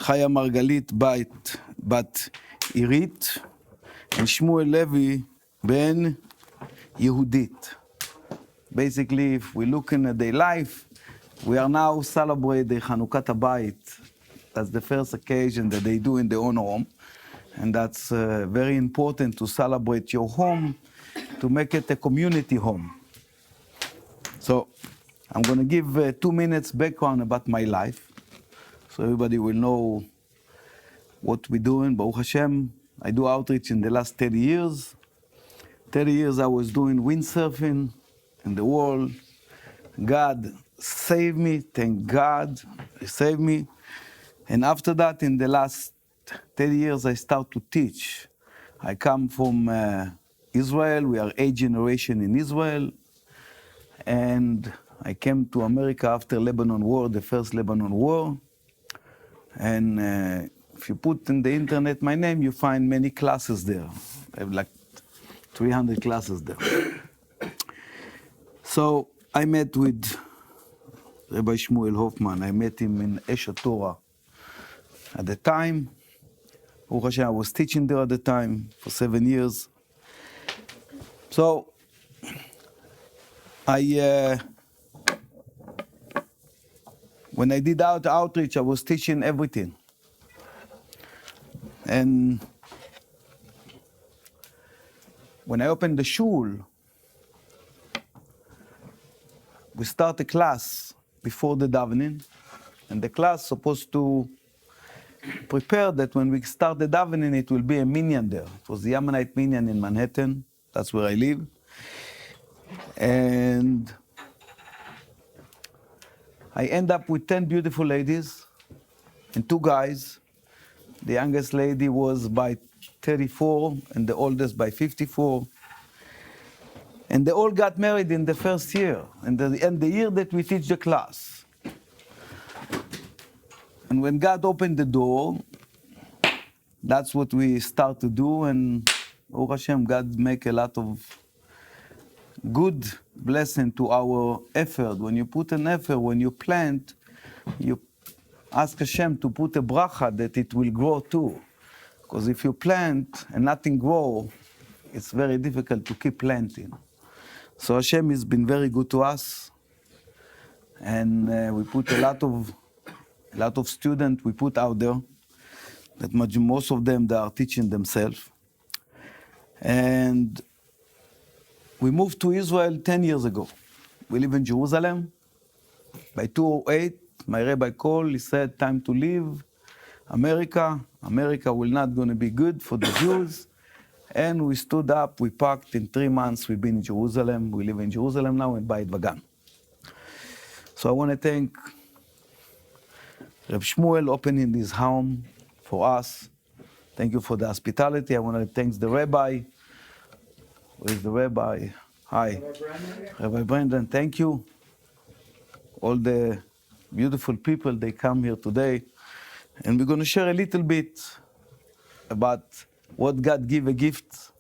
חיה Margelit בת עירית, and Shmuel Levi ben Yehudit. Basically, if we look in their life, we are now celebrating Chanukat Habayit. That's the first occasion that they do in their own home. And that's very important to celebrate your home, to make it a community home. So I'm going to give 2 minutes background about my life, so everybody will know what we're doing. Baruch Hashem, I do outreach in the last 30 years. 30 years I was doing windsurfing in the world. God saved me, thank God, He saved me. And after that, in the last 30 years, I start to teach. I come from Israel. We are 8th generation in Israel. And I came to America after Lebanon War, the first Lebanon War. And if you put in the internet my name, you find many classes there. I have like 300 classes there. So I met with Rabbi Shmuel Hoffman. I met him in Esha Torah. At the time, I was teaching there at the time for 7 years. So when I did outreach, I was teaching everything. And when I opened the shul, we start a class before the davening, and the class supposed to prepare that when we start the davening, it will be a minyan there. It was the Yammanite minyan in Manhattan. That's where I live. And I end up with 10 beautiful ladies and 2 guys. The youngest lady was by 34 and the oldest by 54. And they all got married in the first year, and the year that we teach the class. And when God opened the door, that's what we start to do. And Baruch Hashem, God make a lot of good blessing to our effort. When you put an effort, when you plant, you ask Hashem to put a bracha that it will grow too. Because if you plant and nothing grow, it's very difficult to keep planting. So Hashem has been very good to us. And we put a lot of students we put out there, that most of them, they are teaching themselves. And we moved to Israel 10 years ago. We live in Jerusalem. By 2008, my rabbi called, he said, time to leave America. America will not going to be good for the Jews. And we stood up, we packed, in 3 months, we've been in Jerusalem. We live in Jerusalem now, in Beit Vagan. So I want to thank Rabbi Shmuel opening his home for us. Thank you for the hospitality. I want to thank the Rabbi. Where is the Rabbi? Hi. Rabbi Brendan, thank you. All the beautiful people, they come here today. And we're going to share a little bit about what God gave a gift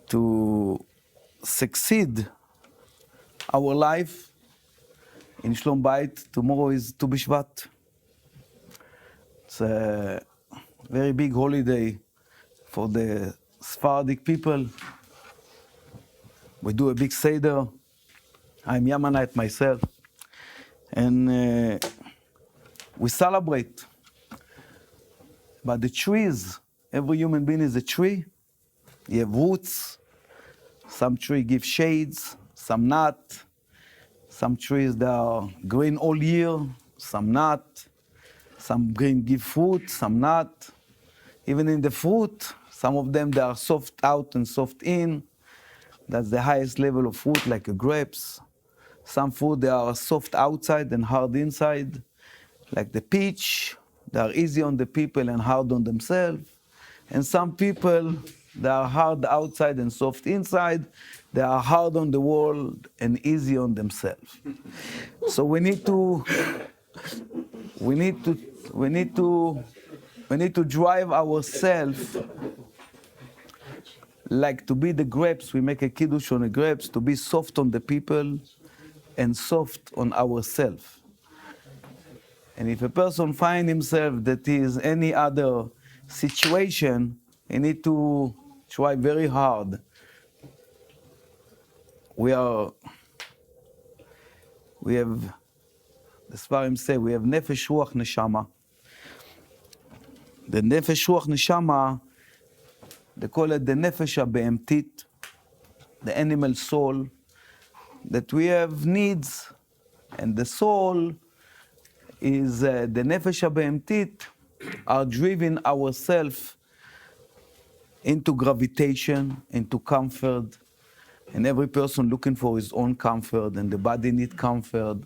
to succeed our life in Shlom Bayit. Tomorrow is Tu B'Shvat. It's a very big holiday for the Sephardic people. We do a big Seder. I'm Yammanite myself. And we celebrate. But the trees, every human being is a tree. You have roots. Some trees give shades, some not. Some trees, they are green all year, some not. Some green give fruit, some not. Even in the fruit, some of them, they are soft out and soft in. That's the highest level of fruit, like grapes. Some fruit, they are soft outside and hard inside, like the peach. They are easy on the people and hard on themselves. And some people, they are hard outside and soft inside. They are hard on the world and easy on themselves. So we need to drive ourselves like to be the grapes. We make a kiddush on the grapes, to be soft on the people and soft on ourselves. And if a person finds himself that he is any other situation, he need to try very hard. We have, the Sfarim say, we have nefesh ruach neshama. The nefesh ruach neshama, they call it the nefesh habehemtit, the animal soul, that we have needs, and the soul is the nefesh habehemtit are driven ourselves into gravitation, into comfort, and every person looking for his own comfort, and the body need comfort,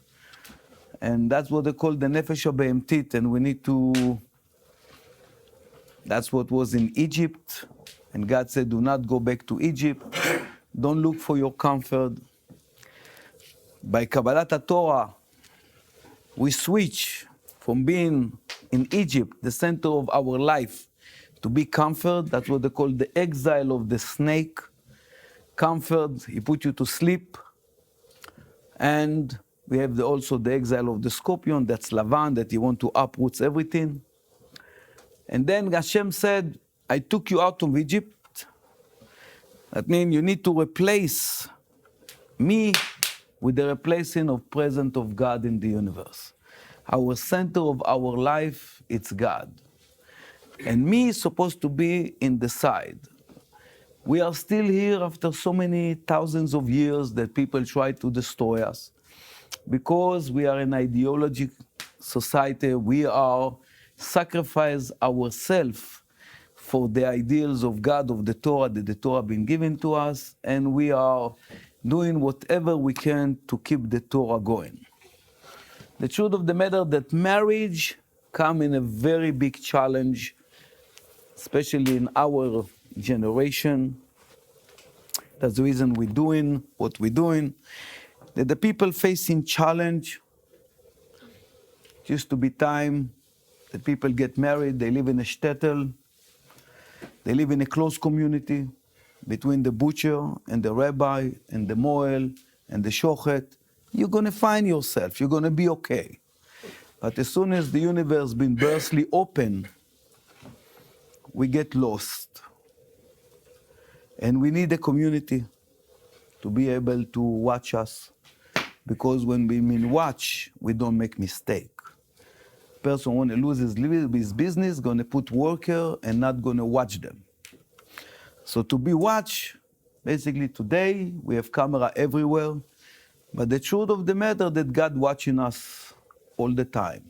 and that's what they call the nefesh habehemtit, and we need to. That's what was in Egypt, and God said, "Do not go back to Egypt. Don't look for your comfort." By Kabbalah Torah, we switch from being in Egypt, the center of our life, to be comfort. That's what they call the exile of the snake. Comfort, he put you to sleep. And we have also the exile of the scorpion, that's Lavan, that he want to uproot everything. And then Hashem said, I took you out of Egypt. That means you need to replace me with the replacing of presence of God in the universe. Our center of our life, it's God. And me is supposed to be in the side. We are still here after so many thousands of years that people try to destroy us. Because we are an ideological society, we are sacrifice ourselves for the ideals of God, of the Torah, that the Torah been given to us, and we are doing whatever we can to keep the Torah going. The truth of the matter that marriage come in a very big challenge, especially in our generation. That's the reason we're doing what we're doing. That the people facing challenge, it used to be time that people get married, they live in a shtetl, they live in a close community between the butcher and the rabbi and the moel and the shochet. You're going to find yourself, you're going to be okay. But as soon as the universe been burstly open, we get lost. And we need a community to be able to watch us. Because when we mean watch, we don't make mistake. Person want to lose his business, going to put worker and not going to watch them. So to be watched, basically today, we have camera everywhere. But the truth of the matter that God watching us all the time.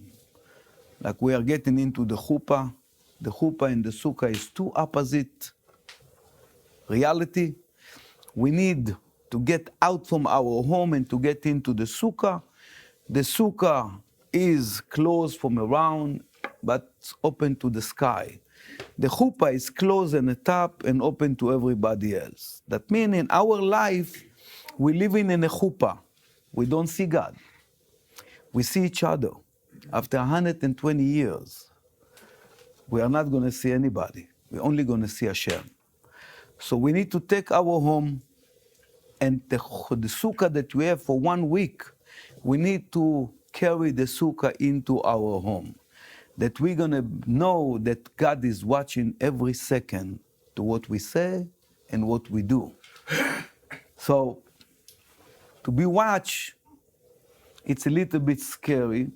Like we are getting into the chuppah. The chuppah and the sukkah is two opposite reality. We need to get out from our home and to get into the sukkah. The sukkah is closed from around, but open to the sky. The chuppah is closed in the top and open to everybody else. That means in our life, we're living in a chuppah. We don't see God. We see each other. After 120 years, we are not going to see anybody. We're only going to see Hashem. So we need to take our home and the sukkah that we have for 1 week, we need to carry the sukkah into our home. That we're going to know that God is watching every second to what we say and what we do. So to be watched, it's a little bit scary.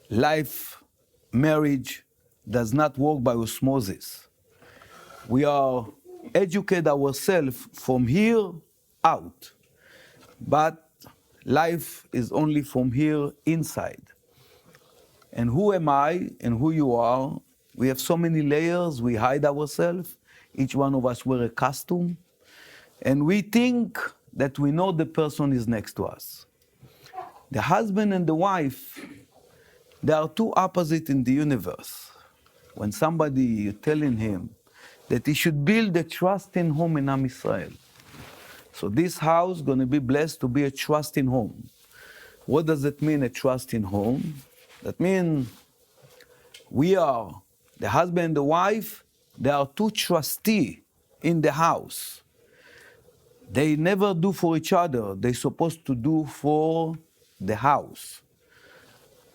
Life, marriage does not work by osmosis. We are educate ourselves from here out. But life is only from here inside. And who am I and who you are? We have so many layers, we hide ourselves. Each one of us wear a costume. And we think that we know the person is next to us. The husband and the wife, they are two opposites in the universe. When somebody is telling him that he should build a trusting home in Am Yisrael. So this house is going to be blessed to be a trusting home. What does it mean, a trusting home? That means we are, the husband and the wife, they are two trustees in the house. They never do for each other. They're supposed to do for the house.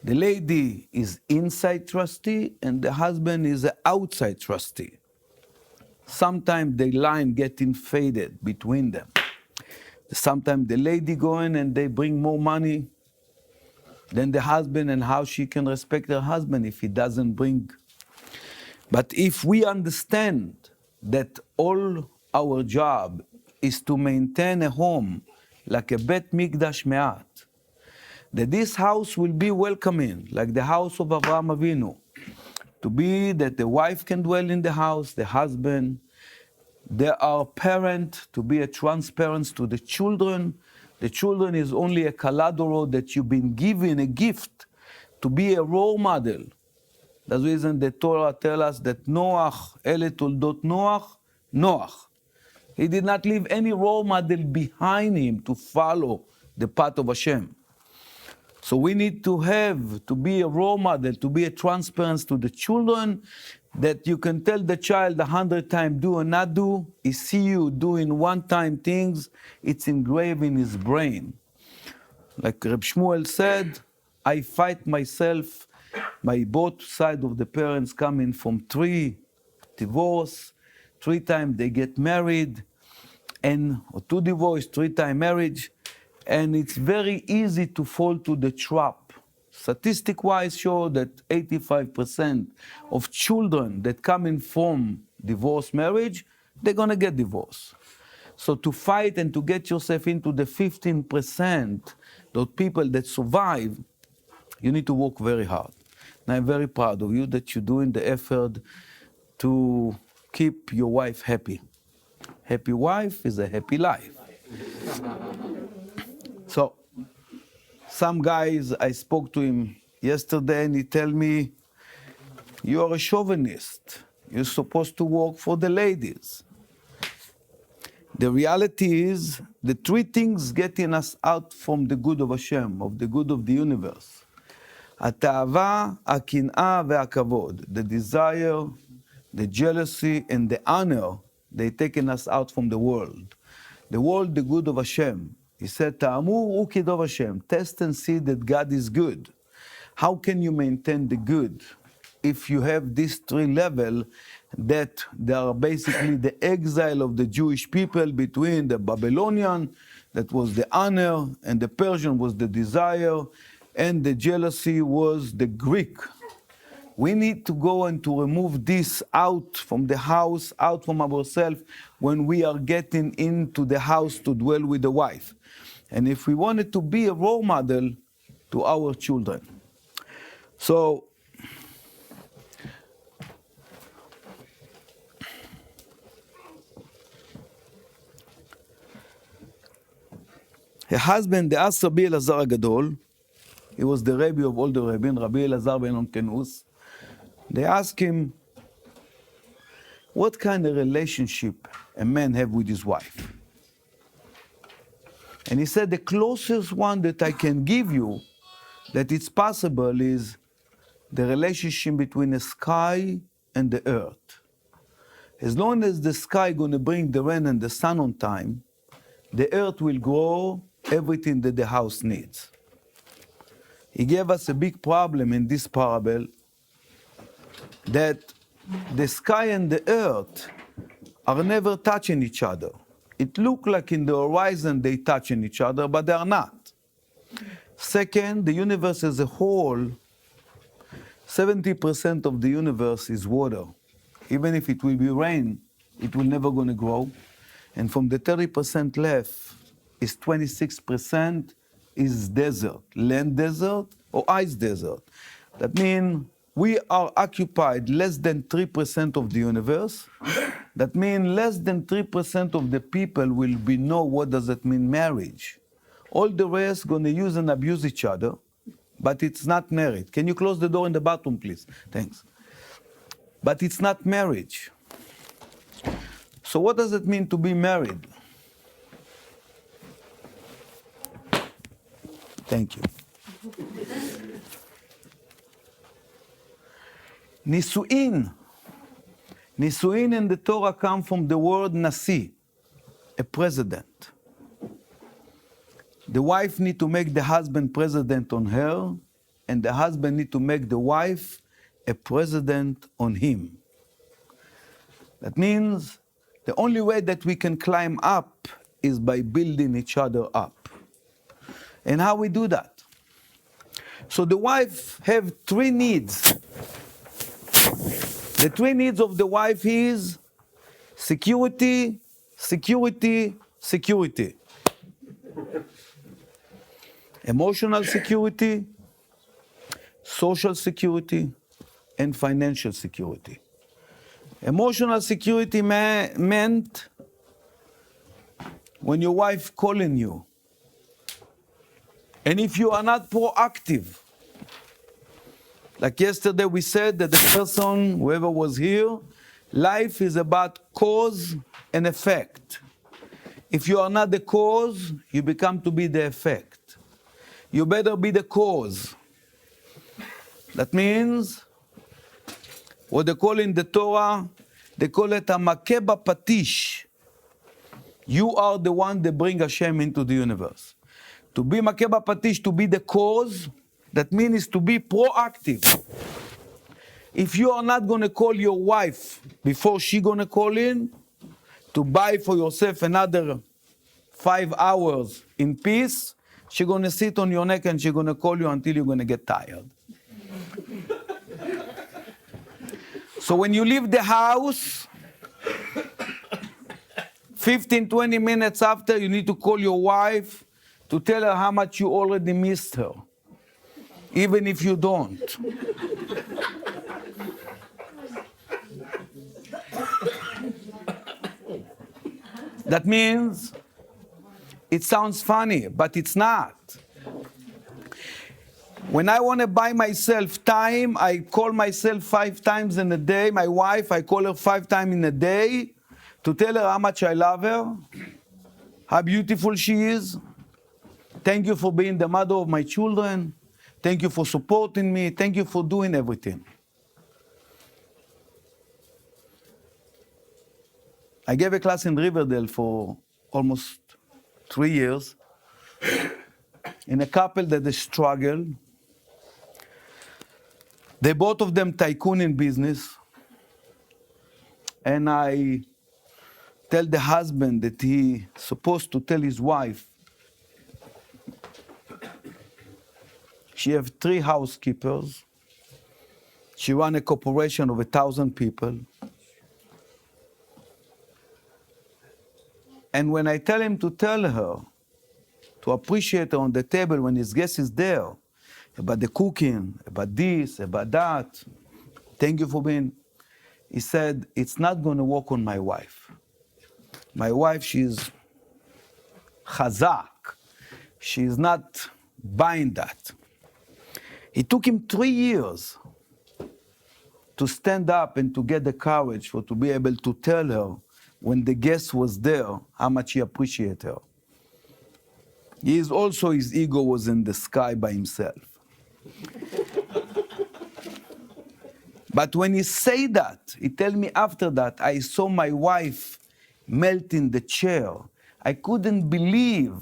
The lady is inside trustee and the husband is an outside trustee. Sometimes the line getting faded between them. Sometimes the lady go in and they bring more money than the husband, and how she can respect her husband if he doesn't bring. But if we understand that all our job is to maintain a home like a Bet Mikdash Me'at, that this house will be welcoming, like the house of Avraham Avinu, to be that the wife can dwell in the house, the husband, there are parents to be a transparent to the children. The children is only a kaladoro that you've been given a gift to be a role model. That's the reason the Torah tells us that Noach, Ele Toldot Noach. He did not leave any role model behind him to follow the path of Hashem. So we need to be a role model, to be a transparency to the children, that you can tell the child 100 times do or not do. He see you doing one-time things, it's engraved in his brain. Like Rabbi Shmuel said, I fight myself, my both sides of the parents coming from 3 divorce, 3 times they get married, or 2 divorce, 3 times marriage, and it's very easy to fall to the trap. Statistic-wise show that 85% of children that coming from divorced marriage, they're gonna get divorced. So to fight and to get yourself into the 15%, those people that survive, you need to work very hard. And I'm very proud of you that you're doing the effort to keep your wife happy. Happy wife is a happy life. So, some guys, I spoke to him yesterday and he tell me, you are a chauvinist. You're supposed to work for the ladies. The reality is, the 3 things getting us out from the good of Hashem, of the good of the universe. התאווה, הקנאה והכבוד. The desire, the jealousy, and the honor, they taking us out from the world. The world, the good of Hashem. He said, Ta'amur ukidov Hashem. Test and see that God is good. How can you maintain the good if you have these 3 levels that they are basically the exile of the Jewish people between the Babylonian, that was the honor, and the Persian was the desire, and the jealousy was the Greek. We need to go and to remove this out from the house, out from ourselves, when we are getting into the house to dwell with the wife. And if we wanted to be a role model to our children. So, her husband, the As Rabbi Elazar HaGadol, he was the Rabbi of all the Rabbin, Rabbi Elazar ben Onkenus. They asked him, what kind of relationship a man have with his wife? And he said, the closest one that I can give you, that it's possible, is the relationship between the sky and the earth. As long as the sky going to bring the rain and the sun on time, the earth will grow everything that the house needs. He gave us a big problem in this parable, that the sky and the earth are never touching each other. It looks like in the horizon they touching each other, but they are not. Second, the universe as a whole, 70% of the universe is water. Even if it will be rain, it will never going to grow. And from the 30% left, is 26% is desert, land desert or ice desert. That means we are occupied less than 3% of the universe. That means less than 3% of the people will know what does it mean marriage. All the rest going to use and abuse each other, but it's not married. Can you close the door in the bathroom, please? Thanks. But it's not marriage. So what does it mean to be married? Thank you. Nisu'in. Nisu'in in the Torah come from the word nasi, a president. The wife need to make the husband president on her, and the husband need to make the wife a president on him. That means the only way that we can climb up is by building each other up. And how we do that? So the wife have three needs. The three needs of the wife is security, security, security. Emotional security, social security, and financial security. Emotional security meant when your wife calling you, and if you are not proactive, like yesterday we said that the person, whoever was here, life is about cause and effect. If you are not the cause, you become to be the effect. You better be the cause. That means, what they call in the Torah, they call it a makeba patish. You are the one that bring Hashem into the universe. To be makeba patish, to be the cause, that means to be proactive. If you are not going to call your wife before she going to call in, to buy for yourself another 5 hours in peace, she's going to sit on your neck and she's going to call you until you're going to get tired. So when you leave the house, 15, 20 minutes after, you need to call your wife to tell her how much you already missed her, even if you don't. That means, it sounds funny, but it's not. When I want to buy myself time, I call myself 5 times in a day. My wife, I call her 5 times in a day to tell her how much I love her, how beautiful she is. Thank you for being the mother of my children. Thank you for supporting me. Thank you for doing everything. I gave a class in Riverdale for almost 3 years in a couple that they struggle. They both of them tycoon in business. And I tell the husband that he supposed to tell his wife, she have 3 housekeepers. She run a corporation of 1,000 people. And when I tell him to tell her, to appreciate her on the table when his guest is there, about the cooking, about this, about that, thank you for being, he said, it's not going to work on my wife. My wife, she's chazak. She's not buying that. It took him 3 years to stand up and to get the courage to be able to tell her when the guest was there how much he appreciated her. His ego was in the sky by himself. But when he said that, he tell me after that, I saw my wife melt in the chair. I couldn't believe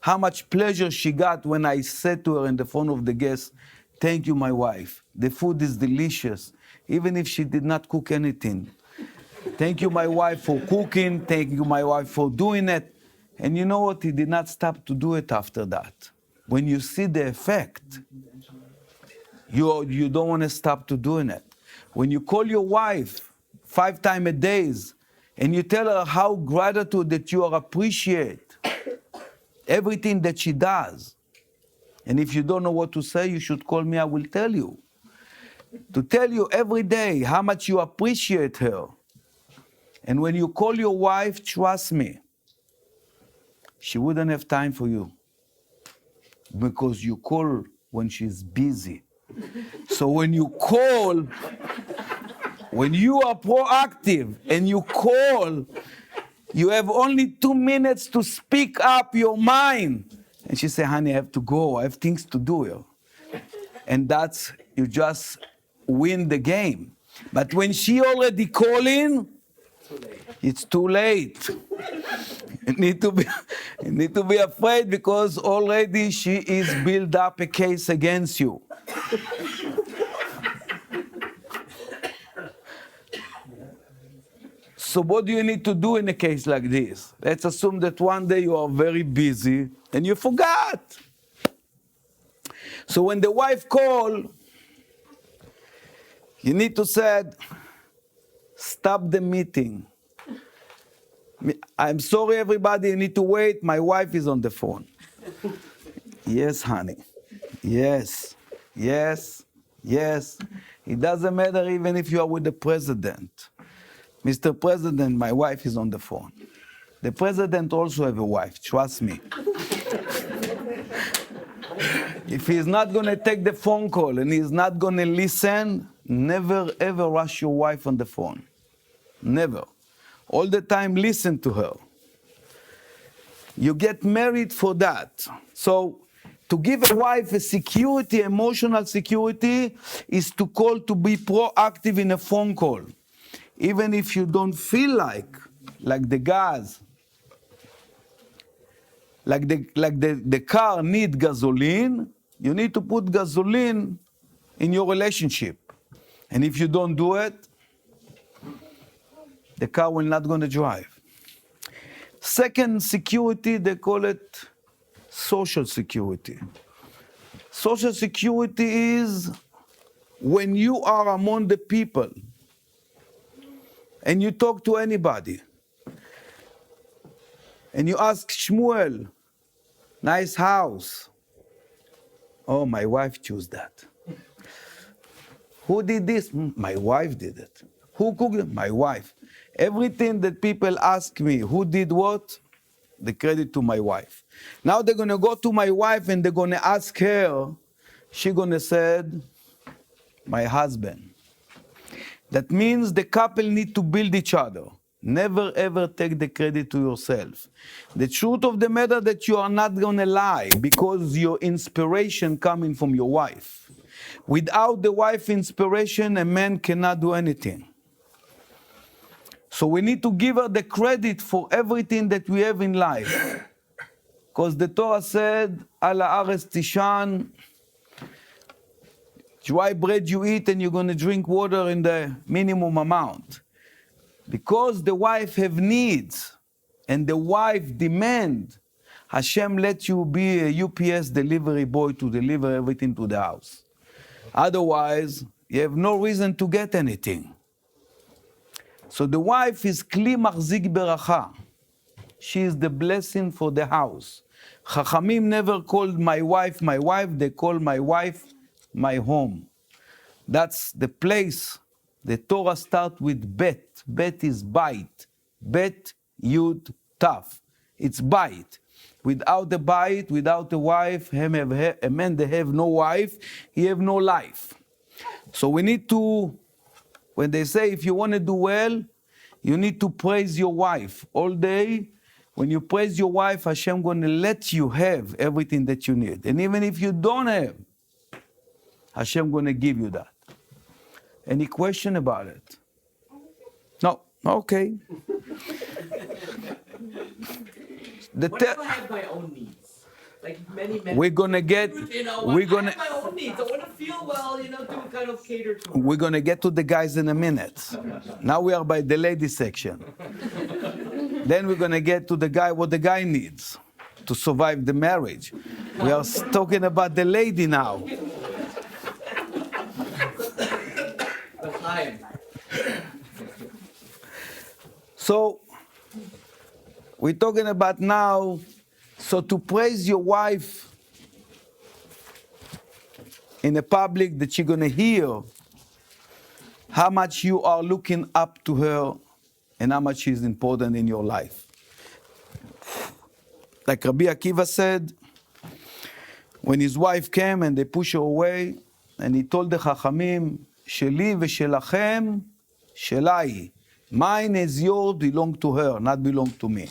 how much pleasure she got when I said to her in the front of the guests, thank you, my wife. The food is delicious, even if she did not cook anything. Thank you, my wife, for cooking. Thank you, my wife, for doing it. And you know what? He did not stop to do it after that. When you see the effect, you don't want to stop to doing it. When you call your wife 5 times a day and you tell her how gratitude that you appreciate everything that she does. And if you don't know what to say, you should call me, I will tell you. To tell you every day how much you appreciate her. And when you call your wife, trust me, she wouldn't have time for you. Because you call when she's busy. So when you call, when you are proactive and you call, you have only 2 minutes to speak up your mind. And she say, honey, I have to go. I have things to do here. And that's, you just win the game. But when she already calling, it's too late. You need to be afraid because already she is built up a case against you. So what do you need to do in a case like this? Let's assume that one day you are very busy and you forgot. So when the wife calls, you need to say, stop the meeting. I'm sorry, everybody, you need to wait. My wife is on the phone. Yes, honey. Yes. Yes. Yes. It doesn't matter even if you are with the president. Mr. President, my wife is on the phone. The president also have a wife, trust me. If he's not going to take the phone call and he's not going to listen, never ever rush your wife on the phone. Never. All the time listen to her. You get married for that. So to give a wife a security, emotional security, is to call to be proactive in a phone call. Even if you don't feel like the gas, like the car need gasoline, you need to put gasoline in your relationship. And if you don't do it, the car will not going to drive. Second security, they call it social security. Social security is when you are among the people and you talk to anybody and you ask Shmuel, nice house. Oh, my wife chose that. Who did this? My wife did it. Who cooked it? My wife. Everything that people ask me, who did what? The credit to my wife. Now they're going to go to my wife and they're going to ask her. She's going to say, my husband. That means the couple need to build each other. Never ever take the credit to yourself. The truth of the matter that you are not going to lie because your inspiration coming from your wife. Without the wife inspiration, a man cannot do anything. So we need to give her the credit for everything that we have in life. Because the Torah said, Ala aretz tishan, dry bread you eat and you're going to drink water in the minimum amount. Because the wife have needs and the wife demand, Hashem let you be a UPS delivery boy to deliver everything to the house. Otherwise, you have no reason to get anything. So the wife is kli machzik beracha. She is the blessing for the house. Chachamim never called my wife, they call my wife my home. That's the place. The Torah starts with bet. Bet is bite. Bet, yud, taf. It's bite. Without the bite, without the wife, a man that have no wife, he have no life. So we need to, when they say if you want to do well, you need to praise your wife all day. When you praise your wife, Hashem going to let you have everything that you need. And even if you don't have, Hashem going to give you that. Any question about it? No? Okay. What if I have my own needs? Like many men. We're gonna get. We're gonna. I have my own needs. I want to feel well, to kind of cater to. We're gonna get to the guys in a minute. Now we are by the ladies section. Then we're gonna get to the guy, what the guy needs to survive the marriage. We are talking about the lady now. So we're talking about now, so to praise your wife in the public that you're going to hear how much you are looking up to her and how much she's important in your life. Like Rabbi Akiva said, when his wife came and they pushed her away, and he told the Chachamim, Sheli v'shelachem, shelai. Mine is yours, belong to her, not belong to me.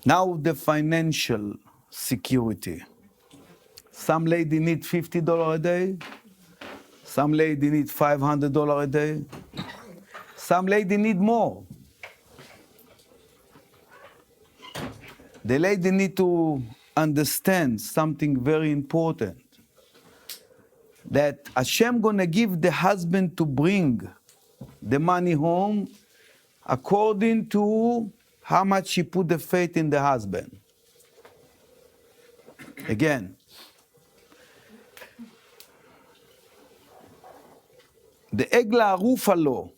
Now the financial security. Some lady need $50 a day. Some lady need $500 a day. Some lady need more. The lady need to understand something very important. That Hashem gonna give the husband to bring the money home according to how much he put the faith in the husband. Again, the Egla Rufalo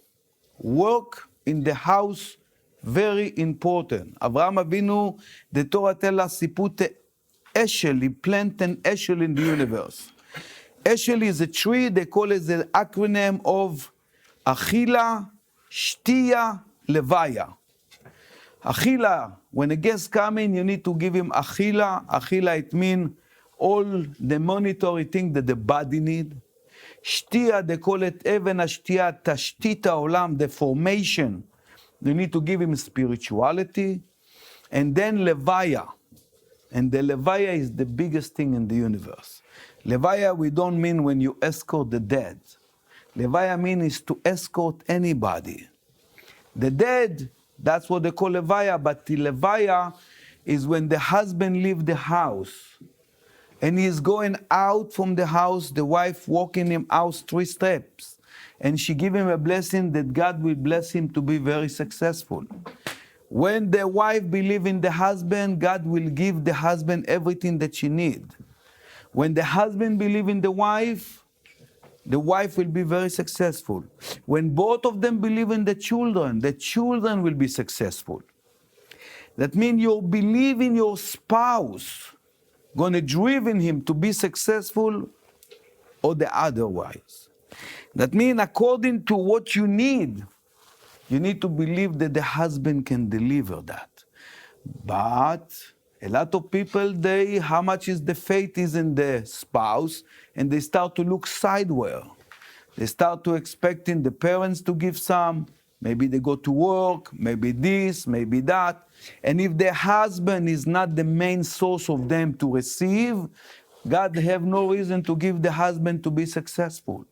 work in the house very important. Avraham Avinu, the Torah tells us, he put a eshel, he planted an eshel in the universe. Eshel is a tree, they call it the acronym of Achila, Shtia, Levaya. Achila, when a guest comes in, you need to give him Achila. Achila, it means all the monetary things that the body need. Shtia, they call it Even HaShtia, Tashtita Olam, the formation. You need to give him spirituality. And then Levaya. And the Levaya is the biggest thing in the universe. Levaya, we don't mean when you escort the dead. Levaya means is to escort anybody. The dead, that's what they call Levaya, but the Levaya is when the husband leaves the house and he is going out from the house, the wife walking him out 3 steps, and she give him a blessing that God will bless him to be very successful. When the wife believes in the husband, God will give the husband everything that she needs. When the husband believes in the wife will be very successful. When both of them believe in the children will be successful. That means you believe in your spouse, going to drive him to be successful, or the otherwise. That means according to what you need to believe that the husband can deliver that. But a lot of people, how much is the faith is in the spouse, and they start to look sideways. They start to expecting the parents to give some, maybe they go to work, maybe this, maybe that. And if the husband is not the main source of them to receive, God have no reason to give the husband to be successful.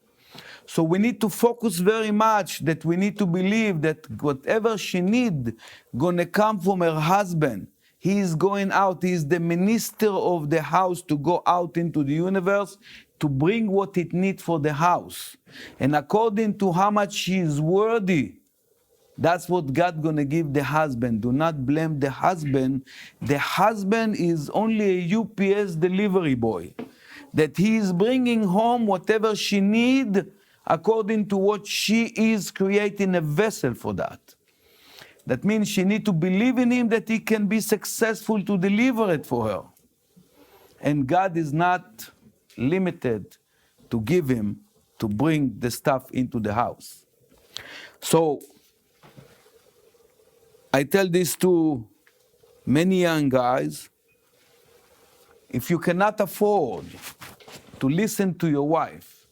So we need to focus very much that we need to believe that whatever she need gonna come from her husband. He is going out, he is the minister of the house to go out into the universe to bring what it needs for the house. And according to how much she is worthy, that's what God gonna give the husband. Do not blame the husband. The husband is only a UPS delivery boy. That he is bringing home whatever she need according to what she is creating a vessel for that. That means she needs to believe in him that he can be successful to deliver it for her. And God is not limited to give him to bring the stuff into the house. So I tell this to many young guys. If you cannot afford to listen to your wife,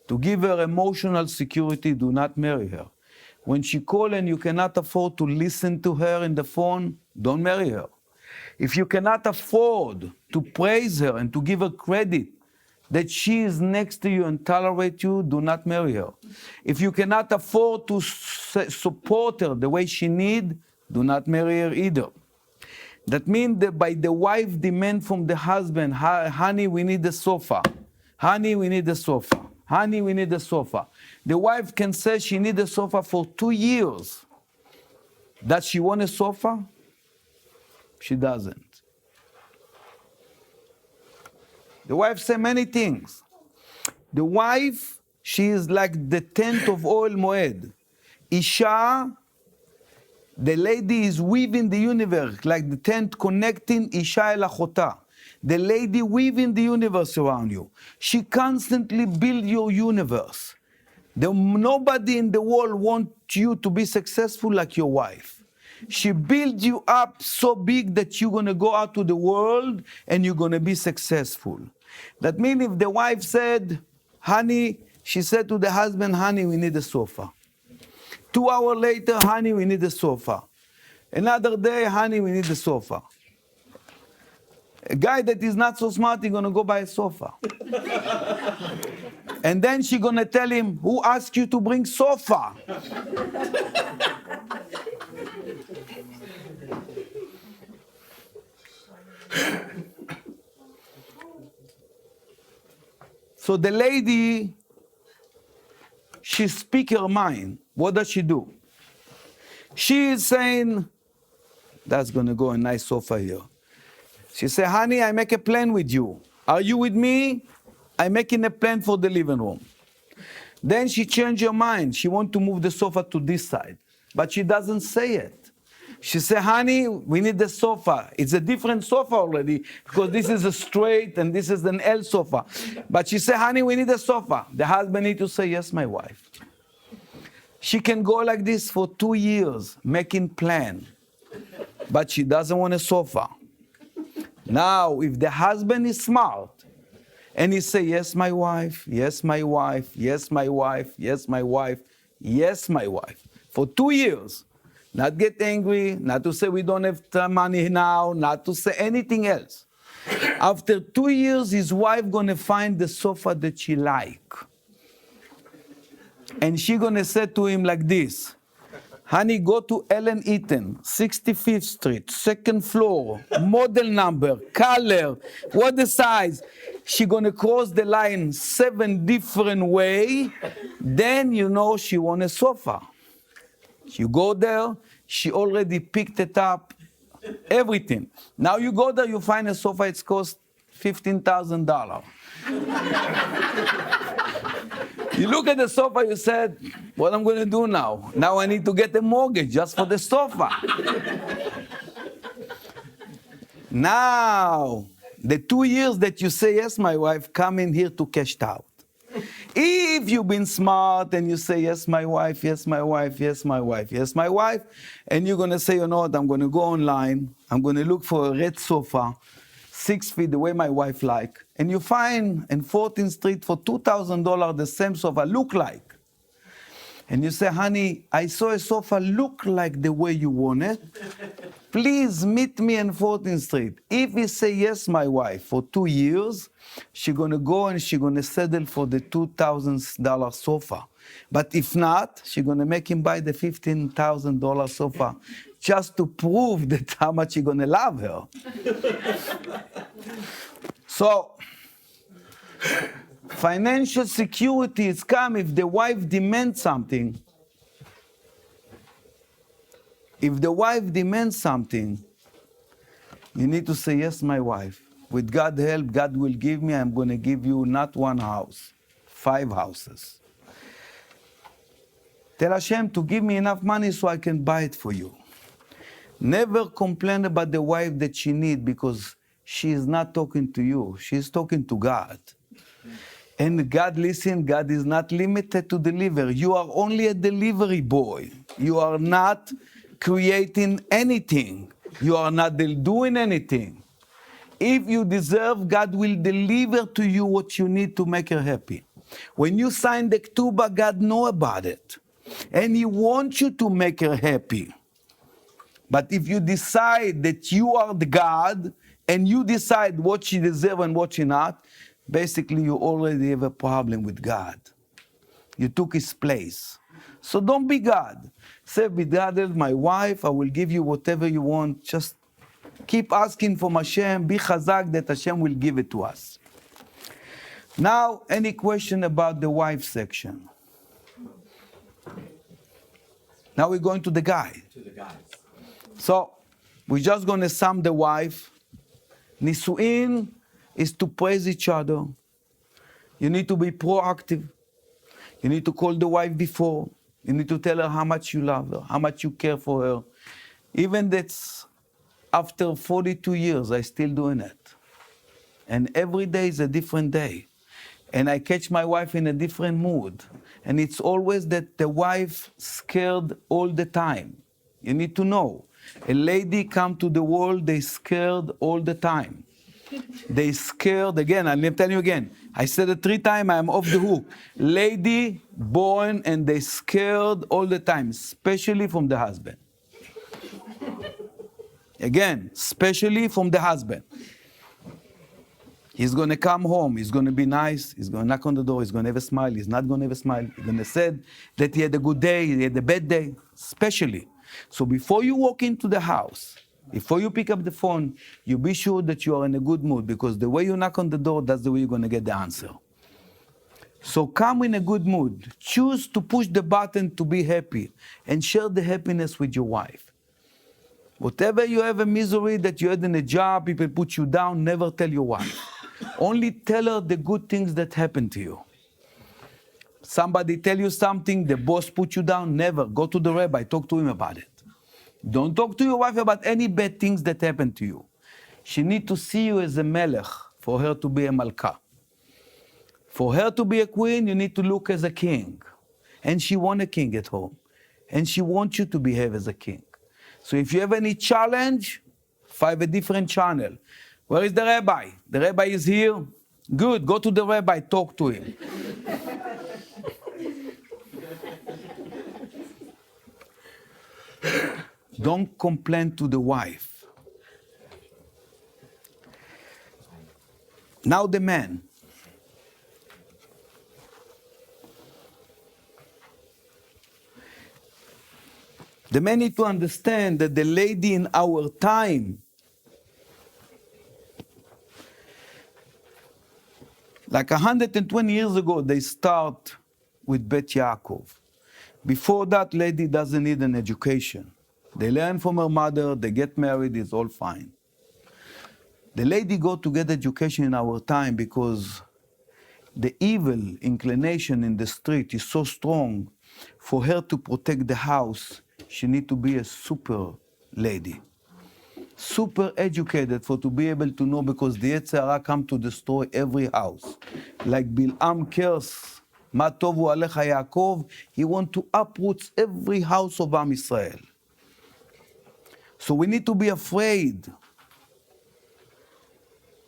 to give her emotional security, do not marry her. When she calls and you cannot afford to listen to her in the phone, don't marry her. If you cannot afford to praise her and to give her credit that she is next to you and tolerate you, do not marry her. If you cannot afford to support her the way she needs, do not marry her either. That means that by the wife demand from the husband, honey, we need the sofa. Honey, we need the sofa. Honey, we need the sofa. The wife can say she needs a sofa for 2 years. Does she want a sofa? She doesn't. The wife say many things. The wife, she is like the tent of Oil Moed. Isha, the lady is weaving the universe, like the tent connecting Isha el Achota. The lady weaving the universe around you. She constantly builds your universe. Nobody in the world wants you to be successful like your wife. She builds you up so big that you're going to go out to the world and you're going to be successful. That means if the wife said, honey, she said to the husband, honey, we need a sofa. 2 hours later, honey, we need a sofa. Another day, honey, we need a sofa. A guy that is not so smart, he's going to go buy a sofa. And then she's going to tell him, who asked you to bring sofa? So the lady, she speak her mind. What does she do? She is saying, that's going to go a nice sofa here. She say, honey, I make a plan with you. Are you with me? I'm making a plan for the living room. Then she changed her mind. She want to move the sofa to this side. But she doesn't say it. She say, honey, we need the sofa. It's a different sofa already because this is a straight and this is an L sofa. But she say, honey, we need a sofa. The husband need to say, yes, my wife. She can go like this for 2 years, making plan. But she doesn't want a sofa. Now, if the husband is smart, and he say, yes, my wife, yes, my wife, yes, my wife, yes, my wife, yes, my wife, for 2 years, not get angry, not to say we don't have money now, not to say anything else. After 2 years, his wife gonna find the sofa that she like. And she gonna say to him like this, honey, go to Ellen Eaton, 65th Street, second floor, model number, color, what the size. She gonna cross the line 7 different way. Then you know she want a sofa. You go there, she already picked it up, everything. Now you go there, you find a sofa, it's cost $15,000. You look at the sofa, you said, what I'm going to do now? Now I need to get a mortgage just for the sofa. Now, the 2 years that you say, yes, my wife, come in here to cash out. If you've been smart and you say, yes, my wife, yes, my wife, yes, my wife, yes, my wife, and you're going to say, you know what, I'm going to go online, I'm going to look for a red sofa, 6 feet, the way my wife like, and you find in 14th Street for $2,000 the same sofa look like. And you say, honey, I saw a sofa look like the way you want it. Please meet me in 14th Street. If he say, yes, my wife, for 2 years, she's going to go and she's going to settle for the $2,000 sofa. But if not, she's going to make him buy the $15,000 sofa just to prove that how much he's going to love her. So, financial security is come if the wife demands something. If the wife demands something, you need to say, yes, my wife. With God's help, God will give me, I'm going to give you not 1 house, 5 houses. Tell Hashem to give me enough money so I can buy it for you. Never complain about the wife that she needs because she is not talking to you. She is talking to God. And God, listen, God is not limited to deliver. You are only a delivery boy. You are not creating anything. You are not doing anything. If you deserve, God will deliver to you what you need to make her happy. When you sign the ketubah, God knows about it. And He wants you to make her happy. But if you decide that you are the God, and you decide what she deserves and what she not, basically you already have a problem with God. You took His place. So don't be God. Say, B'dadel, my wife, I will give you whatever you want. Just keep asking from Hashem. Be chazak that Hashem will give it to us. Now, any question about the wife section? Now we're going to the guy. To the guys. So, we're just going to sum the wife. Nisu'in is to praise each other. You need to be proactive. You need to call the wife before. You need to tell her how much you love her, how much you care for her. Even that's after 42 years, I'm still doing it. And every day is a different day. And I catch my wife in a different mood. And it's always that the wife scared all the time. You need to know. A lady come to the world, they scared all the time. They scared, again, I'll tell you again. I said it 3 times, I'm off the hook. Lady born and they scared all the time, especially from the husband. Again, especially from the husband. He's going to come home, he's going to be nice, he's going to knock on the door, he's going to have a smile, he's not going to have a smile. He's going to say that he had a good day, he had a bad day, especially. So before you walk into the house, before you pick up the phone, you be sure that you are in a good mood because the way you knock on the door, that's the way you're going to get the answer. So come in a good mood. Choose to push the button to be happy and share the happiness with your wife. Whatever you have a misery that you had in a job, people put you down, never tell your wife. Only tell her the good things that happened to you. Somebody tell you something, the boss put you down, never. Go to the rabbi, talk to him about it. Don't talk to your wife about any bad things that happened to you. She needs to see you as a melech for her to be a malka. For her to be a queen, you need to look as a king. And she wants a king at home. And she wants you to behave as a king. So if you have any challenge, find a different channel. Where is the rabbi? The rabbi is here. Good, go to the rabbi, talk to him. Don't complain to the wife. Now the man. The men need to understand that the lady in our time, like 120 years ago, they start with Bet Yaakov. Before that, lady doesn't need an education. They learn from her mother, they get married, it's all fine. The lady go to get education in our time because the evil inclination in the street is so strong. For her to protect the house, she need to be a super lady. Super educated for to be able to know, because the Yetzer Hara come to destroy every house. Like Bil'am curse, Ma tovu alecha Yaakov, he want to uproot every house of Am Israel. So we need to be afraid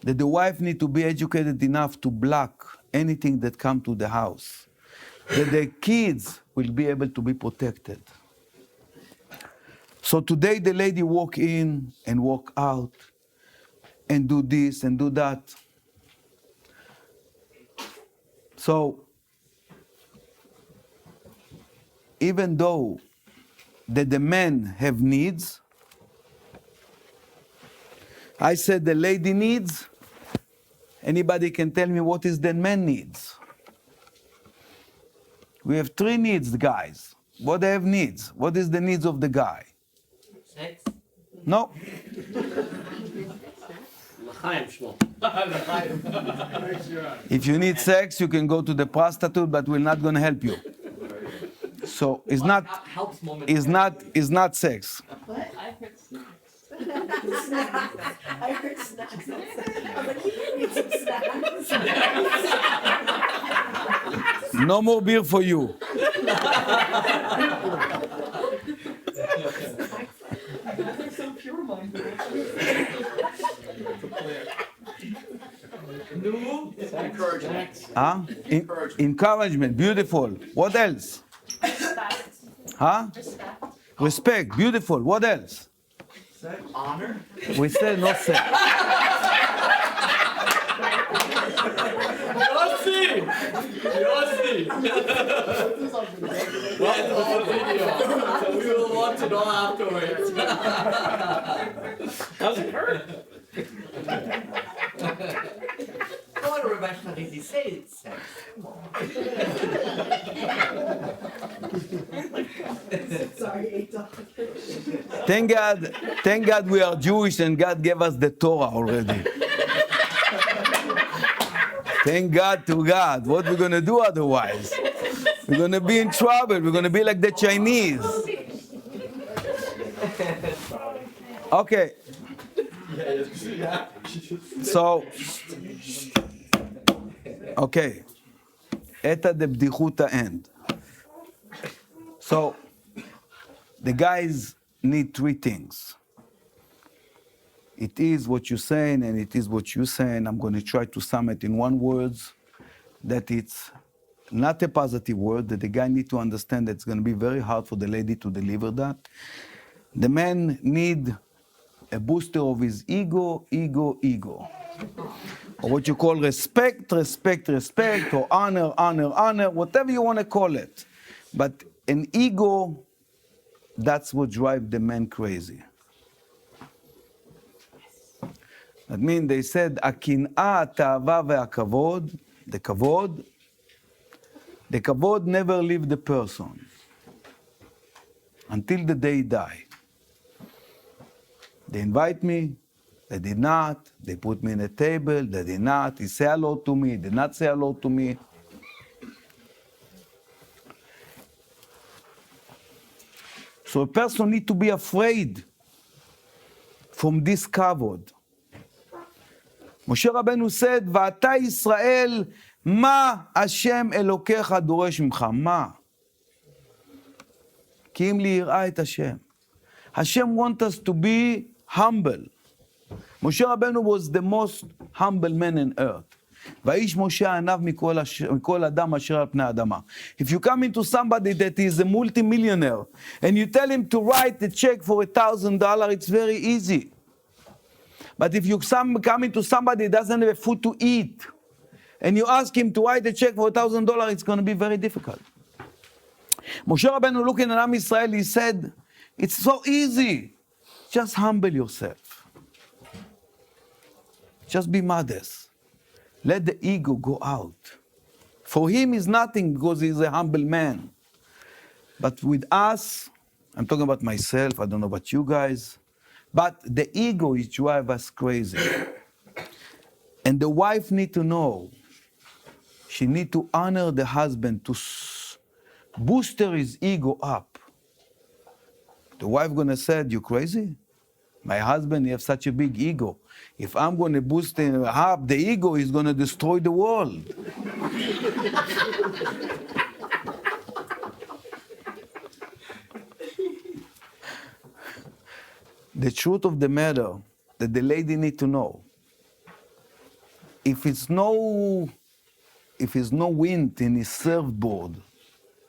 that the wife need to be educated enough to block anything that come to the house, that the kids will be able to be protected. So today the lady walk in and walk out and do this and do that. So even though that the men have needs, I said the lady needs. Anybody can tell me what is the man needs? We have three needs, guys. What they have needs? What is the needs of the guy? Sex? No. L'chaim, Shmuel. If you need sex, you can go to the prostitute, but we're not going to help you. So it's not Helps momentarily. it's not sex. What? I heard snacks. I heard snacks. I was like, you need some snacks. No more beer for you. So pure minded. No. Encouragement. Huh? Encouragement. Beautiful. What else? Huh? Respect. Beautiful. What else? Honor. We said no sex. Yossi! Yossi! That's all video. We will watch it all afterwards. How's it hurt? Come on, Rabbi Harizy, say it's sex. Sorry, Thank God we are Jewish and God gave us the Torah already. Thank God to God. What we're going to do otherwise? We're going to be in trouble. We're going to be like the Chinese. Okay. So, okay. Eta de bdichuta end. So, the guys need three things. It is what you're saying, and it is what you're saying. I'm going to try to sum it in one word, that it's not a positive word, that the guy need to understand that it's going to be very hard for the lady to deliver that. The man need a booster of his ego. Or what you call respect, or honor, whatever you want to call it. But an ego, that's what drives the man crazy. That means they said, הקנאה, התאווה והכבוד, the kavod, The kavod never leave the person until the day he die. They invite me, they did not. They put me in a table, they did not. He say hello to me, did not say hello to me. So a person need to be afraid from this kavod. Moshe Rabbeinu said, "Va'ata Yisrael, ma Hashem Elokecha dorosh ממך?" מה? כי אם ליראה את השם. Hashem wants us to be humble. Moshe Rabbeinu was the most humble man on earth. ואיש משה עניו מכל אדם אשר על פני האדמה. If you come into somebody that is a multi-millionaire, and you tell him to write a check for $1,000, it's very easy. But if you come into somebody that doesn't have food to eat, and you ask him to write a check for $1,000, it's going to be very difficult. Moshe Rabbeinu looking at Am Yisrael, he said, it's so easy. Just humble yourself. Just be modest. Let the ego go out. For him is nothing because he's a humble man. But with us, I'm talking about myself, I don't know about you guys, but the ego is drive us crazy. And the wife need to know, she need to honor the husband, to boost his ego up. The wife gonna say, you crazy? My husband, you have such a big ego. If I'm gonna boost him up, the ego is gonna destroy the world. The truth of the matter that the lady need to know, if it's no wind in his surfboard,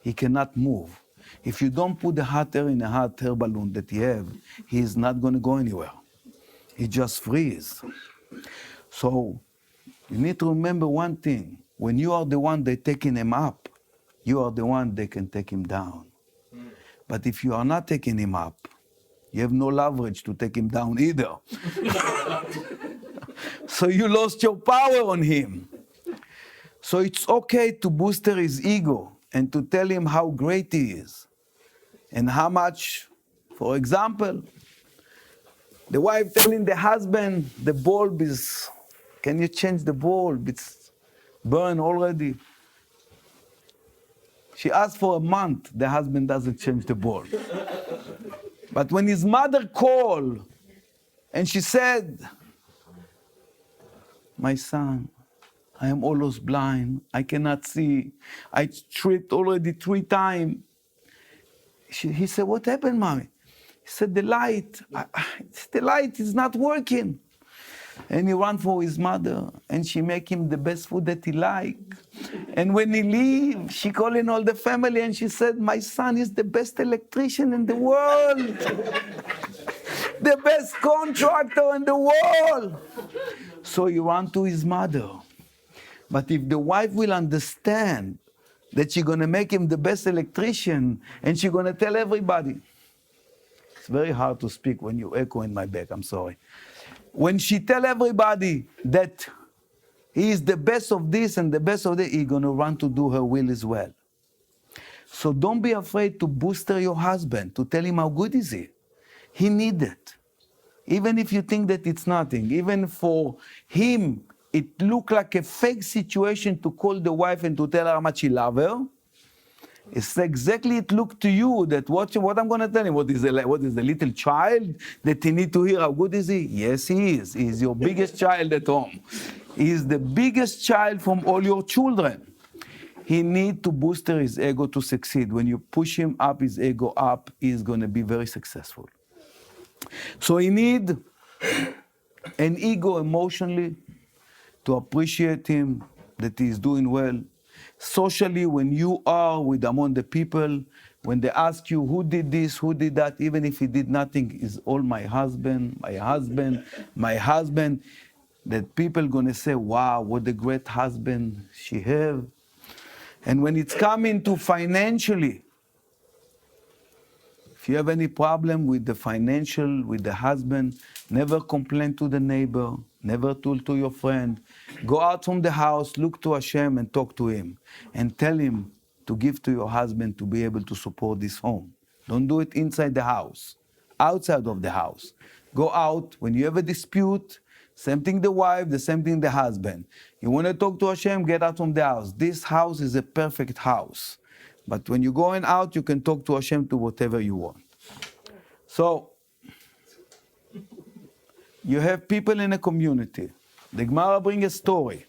he cannot move. If you don't put the hot air in a hot air balloon that he have, he is not going to go anywhere. He just freeze. So you need to remember one thing. When you are the one that taking him up, you are the one that can take him down. But if you are not taking him up, you have no leverage to take him down either. So you lost your power on him. So it's okay to boost his ego and to tell him how great he is and how much. For example, the wife telling the husband, the bulb is, can you change the bulb? It's burned already. She asked for a month, the husband doesn't change the bulb. But when his mother called and she said, my son, I am almost blind. I cannot see. I tripped already 3 times. He said, what happened, mommy? He said, the light is not working. And he ran for his mother, and she make him the best food that he like. And when he leave, she calling all the family, and she said, my son is the best electrician in the world. The best contractor in the world. So he ran to his mother. But if the wife will understand that she's going to make him the best electrician, and she's going to tell everybody. It's very hard to speak when you echo in my back, I'm sorry. When she tell everybody that he is the best of this and the best of that, he's going to run to do her will as well. So don't be afraid to booster your husband, to tell him how good is he. He needs it. Even if you think that it's nothing, even for him, it looked like a fake situation to call the wife and to tell her how much he loves her. It's exactly it looked to you that what I'm going to tell him, what is the little child that he need to hear how good is he? Yes, he is. He is your biggest child at home. He is the biggest child from all your children. He need to booster his ego to succeed. When you push him up, his ego up, he's going to be very successful. So he need an ego emotionally to appreciate him, that he is doing well. Socially, when you are with among the people, when they ask you who did this, who did that, even if he did nothing, is all my husband, my husband, my husband, that people gonna say, wow, what a great husband she have. And when it's coming to financially, if you have any problem with the financial, with the husband, never complain to the neighbor, never to your friend. Go out from the house, look to Hashem and talk to him. And tell him, to give to your husband to be able to support this home. Don't do it inside the house, outside of the house. Go out when you have a dispute. Same thing the wife, the same thing the husband. You want to talk to Hashem, get out from the house. This house is a perfect house. But when you're going out, you can talk to Hashem to whatever you want. So, you have people in a community. The Gemara brings a story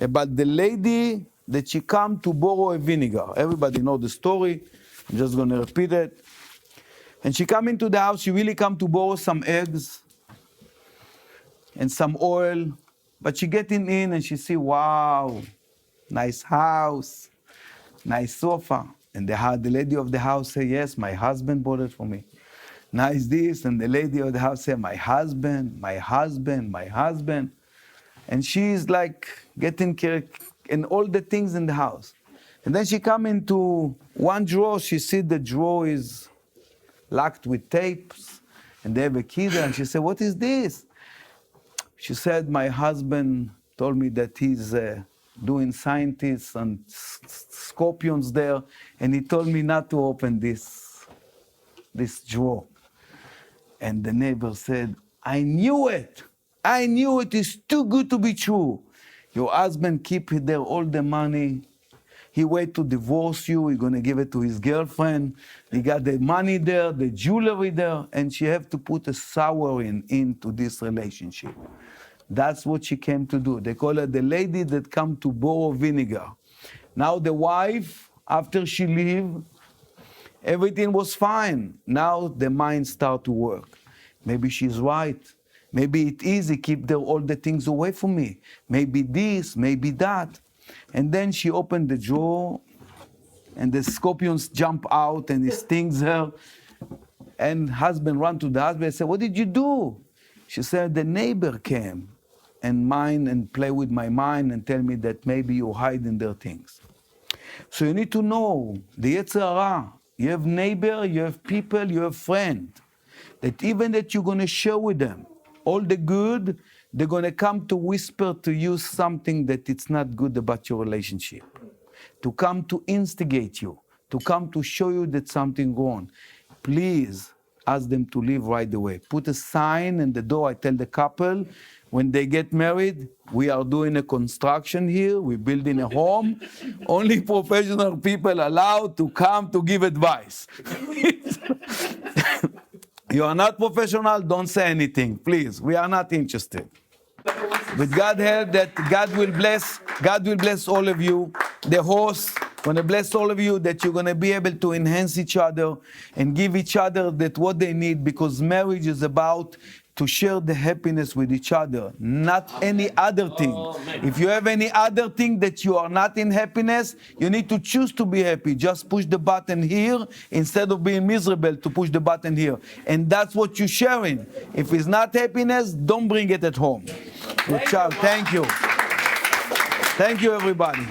about the lady that she come to borrow a vinegar. Everybody know the story. I'm just going to repeat it. And she come into the house. She really come to borrow some eggs and some oil. But she getting in and she see, wow, nice house, nice sofa. And the lady of the house say, yes, my husband bought it for me. Nice this. And the lady of the house say, my husband, my husband, my husband. And she's like getting care and all the things in the house. And then she come into one drawer. She see the drawer is locked with tapes. And they have a key there. And she said, what is this? She said, my husband told me that he's doing scientists and scorpions there. And he told me not to open this drawer. And the neighbor said, I knew it. I knew it is too good to be true. Your husband keep there all the money. He wait to divorce you. He's going to give it to his girlfriend. He got the money there, the jewelry there, and she have to put a souring into this relationship. That's what she came to do. They call her the lady that come to borrow vinegar. Now the wife, after she leave, everything was fine. Now the mind start to work. Maybe she's right. Maybe it's easy, keep all the things away from me. Maybe this, maybe that. And then she opened the drawer, and the scorpions jump out, and it stings her. And husband ran to the husband and said, what did you do? She said, the neighbor came and play with my mind and tell me that maybe you're hiding their things. So you need to know, the Yetzer Hara, you have neighbor, you have people, you have friend, that even that you're going to share with them all the good, they're going to come to whisper to you something that it's not good about your relationship, to come to instigate you, to come to show you that something wrong. Please ask them to leave right away. Put a sign in the door. I tell the couple, when they get married, we are doing a construction here, we're building a home. Only professional people allowed to come to give advice. You are not professional, don't say anything, please. We are not interested. With God help, that God will bless all of you. The host going to bless all of you, that you're going to be able to enhance each other and give each other that what they need, because marriage is about to share the happiness with each other, not any other thing. If you have any other thing that you are not in happiness, you need to choose to be happy. Just push the button here instead of being miserable to push the button here. And that's what you're sharing. If it's not happiness, don't bring it at home. Good job. Thank you. Thank you, everybody.